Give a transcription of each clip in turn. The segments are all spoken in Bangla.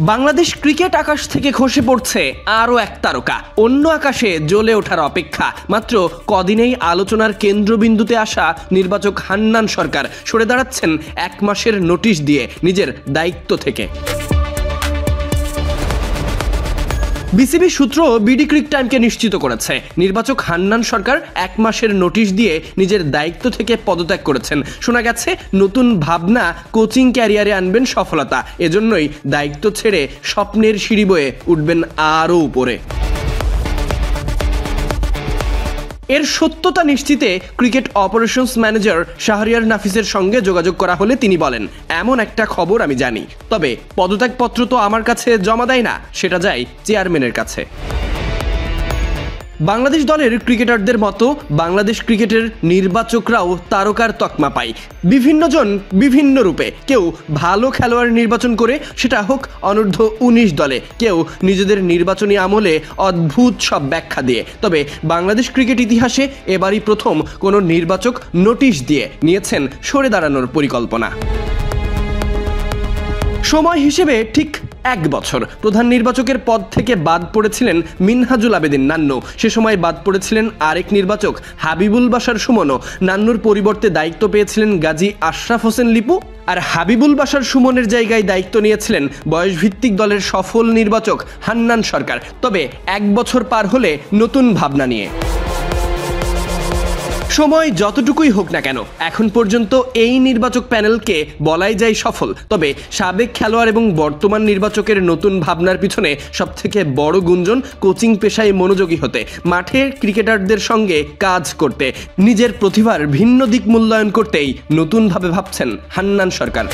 বাংলাদেশ ক্রিকেট আকাশ থেকে খসে পড়ছে আরও এক তারকা। অন্য আকাশে জ্বলে ওঠার অপেক্ষা। মাত্র কদিনেই আলোচনার কেন্দ্রবিন্দুতে আসা নির্বাচক হান্নান সরকার সরে দাঁড়াচ্ছেন 1 মাসের নোটিশ দিয়ে নিজের দায়িত্ব থেকে। বিসিবি সূত্র বিডি ক্রিক টাইমকে নিশ্চিত করেছে, নির্বাচক হান্নান সরকার 1 মাসের নোটিশ দিয়ে নিজের দায়িত্ব থেকে পদত্যাগ করেছেন। শোনা গেছে নতুন ভাবনা কোচিং ক্যারিয়ারে আনবেন সফলতা, এজন্যই দায়িত্ব ছেড়ে স্বপ্নের সিঁড়ি বয়ে উঠবেন আরও উপরে। এর সত্যতা নিশ্চিতে ক্রিকেট অপারেশনস ম্যানেজার শাহরিয়ার নাফিসের সঙ্গে যোগাযোগ করা হলে তিনি বলেন, এমন একটা খবর আমি জানি, তবে পদত্যাগপত্র তো আমার কাছে জমা দেয় না, সেটা যায় চেয়ারম্যানের কাছে। বাংলাদেশ দলের ক্রিকেটারদের মতো বাংলাদেশ ক্রিকেটের নির্বাচকরাও তারকার তকমা পায় বিভিন্ন জন বিভিন্ন রূপে। কেউ ভালো খেলোয়াড় নির্বাচন করে, সেটা হোক অনূর্ধ্ব 19 দলে, কেউ নিজেদের নির্বাচনী আমলে অদ্ভুত সব ব্যাখ্যা দিয়ে। তবে বাংলাদেশ ক্রিকেট ইতিহাসে এবারই প্রথম কোনো নির্বাচক নোটিশ দিয়ে নিয়েছেন সরে দাঁড়ানোর পরিকল্পনা। সময় হিসেবে ঠিক 1 বছর। প্রধান নির্বাচকের পদ থেকে বাদ পড়েছিলেন মিনহাজুল আবেদিন নান্নু। সে সময় বাদ পড়েছিলেন আরেক নির্বাচক হাবিবুল বাশার সুমনও। নান্নুর পরিবর্তে দায়িত্ব পেয়েছিলেন গাজী আশরাফ হোসেন লিপু। আর হাবিবুল বাশার সুমনের জায়গায় দায়িত্ব নিয়েছিলেন বয়সভিত্তিক দলের সফল নির্বাচক হান্নান সরকার। তবে 1 বছর পার হলে নতুন ভাবনা নিয়ে। সময় যতটুকুই হোক না কেন, এখন পর্যন্ত এই নির্বাচক প্যানেলকে বলাই যায় সফল। তবে সাবেক খেলোয়াড় এবং বর্তমান নির্বাচকের নতুন ভাবনার পিছনে সবথেকে বড় গুঞ্জন কোচিং পেশায় মনোযোগী হতে, মাঠে ক্রিকেটারদের সঙ্গে কাজ করতে, নিজের প্রতিভার ভিন্ন দিক মূল্যায়ন করতেই নতুনভাবে ভাবছেন হান্নান সরকার।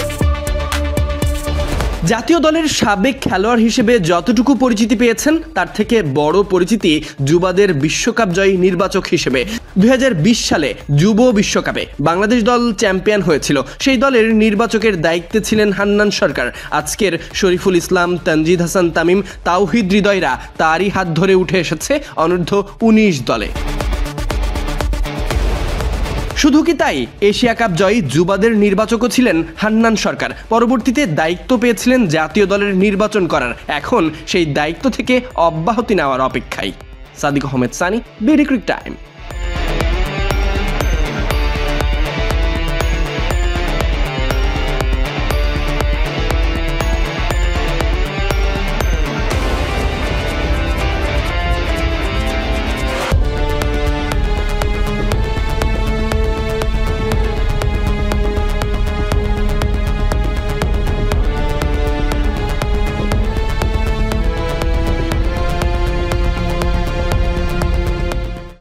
জাতীয় দলের সাবেক খেলোয়াড় হিসেবে যতটুকু পরিচিতি পেয়েছেন, তার থেকে বড় পরিচিতি যুবাদের বিশ্বকাপ জয়ী নির্বাচক হিসেবে। 2020 সালে যুব বিশ্বকাপে বাংলাদেশ দল চ্যাম্পিয়ন হয়েছিল। সেই দলের নির্বাচকের দায়িত্বে ছিলেন হান্নান সরকার। আজকের শরীফুল ইসলাম, তানজিদ হাসান তামিম, তাওহিদ হৃদয়রা তারই হাত ধরে উঠে এসেছে অনূর্ধ্ব 19 দলে। শুধু কি তাই, এশিয়া কাপ জয়ী যুবাদের নির্বাচকও ছিলেন হান্নান সরকার। পরবর্তীতে দায়িত্ব পেয়েছিলেন জাতীয় দলের নির্বাচন করার। এখন সেই দায়িত্ব থেকে অব্যাহতি নেওয়ার অপেক্ষায়। Sadiq Ahmed Sunny, BD ক্রিক time.